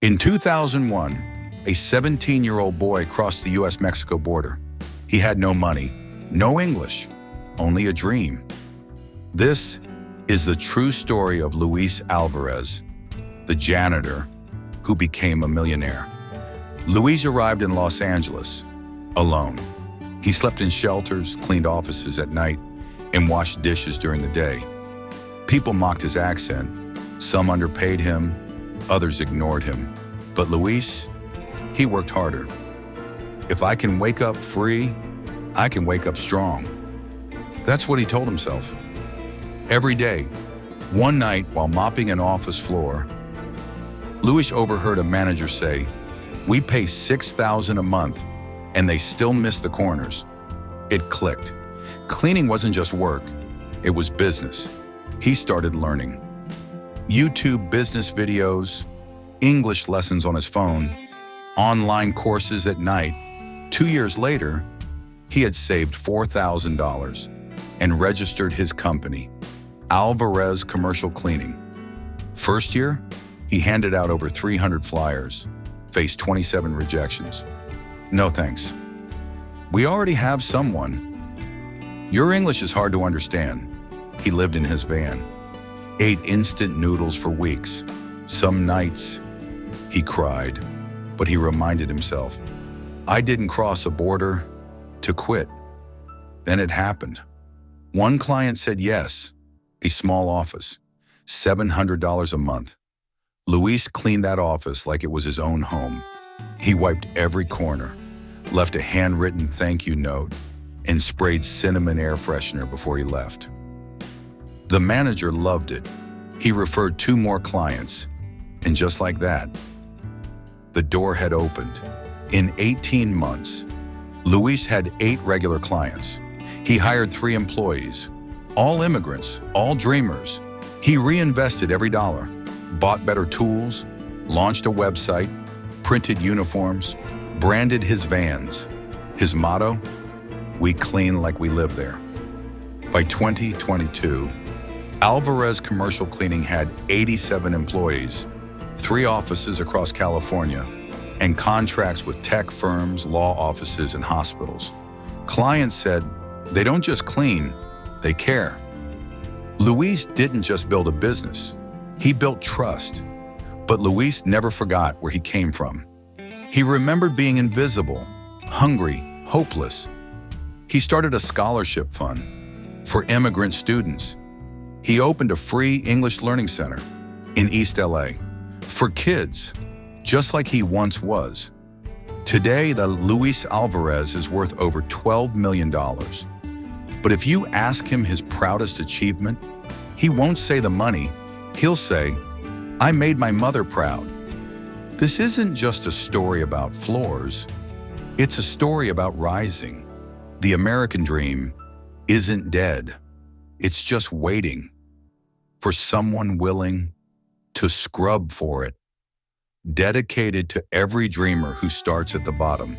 In 2001, a 17-year-old boy crossed the U.S.-Mexico border. He had no money, no English, only a dream. This is the true story of Luis Alvarez, the janitor who became a millionaire. Luis arrived in Los Angeles alone. He slept in shelters, cleaned offices at night, and washed dishes during the day. People mocked his accent. Some underpaid him, others ignored him. But Luis, he worked harder. If I can wake up free, I can wake up strong. That's what he told himself. Every day, one night while mopping an office floor, Luis overheard a manager say, "We pay $6,000 a month, and they still miss the corners." It clicked. Cleaning wasn't just work, it was business. He started learning. YouTube business videos, English lessons on his phone, online courses at night. 2 years later, he had saved $4,000 and registered his company, Alvarez Commercial Cleaning. First year, he handed out over 300 flyers, faced 27 rejections. "No thanks. We already have someone. Your English is hard to understand." He lived in his van, ate instant noodles for weeks. Some nights, he cried, but he reminded himself, "I didn't cross a border to quit." Then it happened. One client said yes, a small office, $700 a month. Luis cleaned that office like it was his own home. He wiped every corner, left a handwritten thank you note, and sprayed cinnamon air freshener before he left. The manager loved it. He referred 2 more clients, and just like that, the door had opened. In 18 months, Luis had 8 regular clients. He hired 3 employees, all immigrants, all dreamers. He reinvested every dollar, bought better tools, launched a website, printed uniforms, branded his vans. His motto, "We clean like we live there." By 2022, Alvarez Commercial Cleaning had 87 employees, 3 offices across California, and contracts with tech firms, law offices, and hospitals. Clients said, "They don't just clean, they care." Luis didn't just build a business, he built trust. But Luis never forgot where he came from. He remembered being invisible, hungry, hopeless. He started a scholarship fund for immigrant students. He opened a free English learning center in East LA for kids, just like he once was. Today, the Luis Alvarez is worth over $12 million. But if you ask him his proudest achievement, he won't say the money. He'll say, "I made my mother proud." This isn't just a story about floors. It's a story about rising. The American dream isn't dead. It's just waiting for someone willing to scrub for it, dedicated to every dreamer who starts at the bottom.